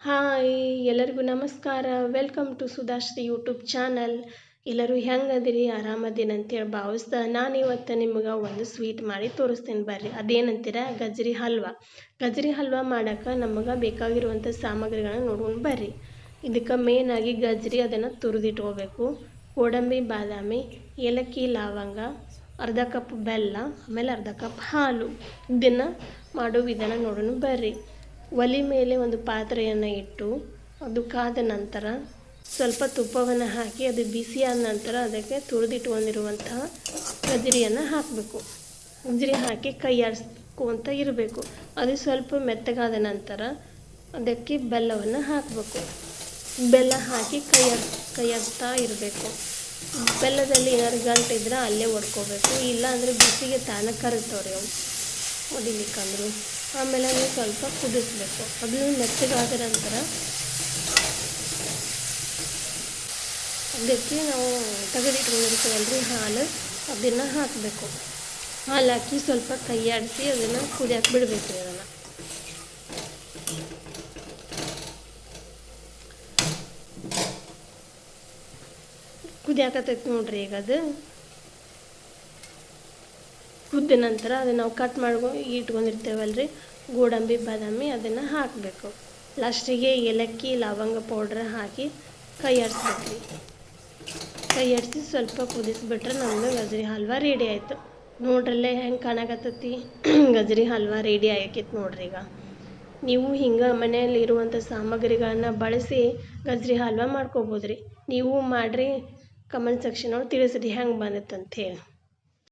Hi ಎಲ್ಲರಿಗೂ ನಮಸ್ಕಾರ. Welcome to Sudhashri YouTube channel. ಎಲ್ಲರೂ ಹೆಂಗದಿರಿ, ಆರಾಮದಿನ ಅಂತೇಳಿ ಭಾವಿಸ್ತಾ ನಾನು ಇವತ್ತು ನಿಮ್ಗೆ ಒಂದು ಸ್ವೀಟ್ ಮಾಡಿ ತೋರಿಸ್ತೀನಿ ಬರ್ರಿ. ಅದೇನಂತೀರ, ಗಜ್ರಿ ಹಲ್ವಾ. ಗಜ್ರಿ ಹಲ್ವಾ ಮಾಡೋಕೆ ನಮಗೆ ಬೇಕಾಗಿರುವಂಥ ಸಾಮಗ್ರಿಗಳನ್ನ ನೋಡ್ಕೊಂಡು ಬರ್ರಿ. ಇದಕ್ಕೆ ಮೇನಾಗಿ ಗಜ್ರಿ ಅದನ್ನು ತುರಿದಿಟ್ಕೋಬೇಕು. ಗೋಡಂಬಿ, ಬಾದಾಮಿ, ಏಲಕ್ಕಿ, ಲವಂಗ, ಅರ್ಧ ಕಪ್ ಬೆಲ್ಲ, ಆಮೇಲೆ ಅರ್ಧ ಕಪ್ ಹಾಲು. ಇದನ್ನು ಮಾಡೋ ವಿಧಾನ ನೋಡೋಣ ಬರ್ರಿ. ಒಲೆ ಮೇಲೆ ಒಂದು ಪಾತ್ರೆಯನ್ನು ಇಟ್ಟು ಅದು ಕಾದ ನಂತರ ಸ್ವಲ್ಪ ತುಪ್ಪವನ್ನು ಹಾಕಿ ಅದು ಬಿಸಿಯಾದ ನಂತರ ಅದಕ್ಕೆ ತುರಿದಿಟ್ಕೊಂಡಿರುವಂತಹ ಗಜ್ರಿಯನ್ನು ಹಾಕಬೇಕು. ಗಜ್ರಿ ಹಾಕಿ ಕೈ ಆಡಿಸ್ಕೊಂತ ಇರಬೇಕು. ಅದು ಸ್ವಲ್ಪ ಮೆತ್ತಗಾದ ನಂತರ ಅದಕ್ಕೆ ಬೆಲ್ಲವನ್ನು ಹಾಕಬೇಕು. ಬೆಲ್ಲ ಹಾಕಿ ಕೈ ಆಡಿಸ್ತಾ ಇರಬೇಕು. ಬೆಲ್ಲದಲ್ಲಿ ಏನಾದ್ರು ಗಂಟು ಇದ್ರೆ ಅಲ್ಲೇ ಒಡ್ಕೋಬೇಕು, ಇಲ್ಲ ಅಂದರೆ ಬಿಸಿಗೆ ತಾನ ಕರಗ್ತವ್ರಿ ಅವು ಹೊಡಿಲಿಕ್ಕಂದ್ರು. ಆಮೇಲೆ ನೀವು ಸ್ವಲ್ಪ ಕುದಿಸ್ಬೇಕು. ಅದನ್ನು ಮೆತ್ತಗಾದ ನಂತರ ಅದಕ್ಕೆ ನಾವು ತೆಗೆದಿಟ್ಕೊಂಡಿರ್ತೀವಲ್ರಿ ಹಾಲು, ಅದನ್ನು ಹಾಕಬೇಕು. ಹಾಲು ಹಾಕಿ ಸ್ವಲ್ಪ ಕೈ ಆಡಿಸಿ ಅದನ್ನು ಕುದಿಯಕ್ಕೆ ಬಿಡಬೇಕು. ಅದನ್ನು ಕುದಿಯಾಕತ್ತೈತಿ ನೋಡ್ರಿ. ಈಗ ಅದು ಕುದ್ದ ನಂತರ ಅದನ್ನು ನಾವು ಕಟ್ ಮಾಡ್ಕೊಂಡು ಇಟ್ಕೊಂಡಿರ್ತೇವಲ್ರಿ ಗೋಡಂಬಿ, ಬಾದಾಮಿ, ಅದನ್ನು ಹಾಕಬೇಕು. ಲಾಸ್ಟಿಗೆ ಏಲಕ್ಕಿ, ಲವಂಗ ಪೌಡ್ರ್ ಹಾಕಿ ಕೈ ಆಡಿಸ್ಬೇಕ್ರಿ. ಕೈ ಆಡಿಸಿ ಸ್ವಲ್ಪ ಕುದಿಸ್ಬಿಟ್ರೆ ನಮ್ಮದು ಗಜ್ರಿ ಹಲ್ವಾ ರೆಡಿ ಆಯಿತು. ನೋಡ್ರಲ್ಲೇ ಹೆಂಗೆ ಕಾಣಕತ್ತೈತಿ. ಗಜ್ರಿ ಹಲ್ವಾ ರೆಡಿ ಆಗೈತಿ ನೋಡ್ರಿ. ಈಗ ನೀವು ಹಿಂಗೆ ಮನೆಯಲ್ಲಿ ಇರುವಂಥ ಸಾಮಗ್ರಿಗಳನ್ನ ಬಳಸಿ ಗಜ್ರಿ ಹಲ್ವಾ ಮಾಡ್ಕೋಬೋದ್ರಿ. ನೀವು ಮಾಡಿರಿ, ಕಮೆಂಟ್ ಸೆಕ್ಷನ್ ಒಳಗೆ ತಿಳಿಸ್ರಿ ಹೆಂಗೆ ಬಂದೈತೆ ಅಂಥೇಳಿ.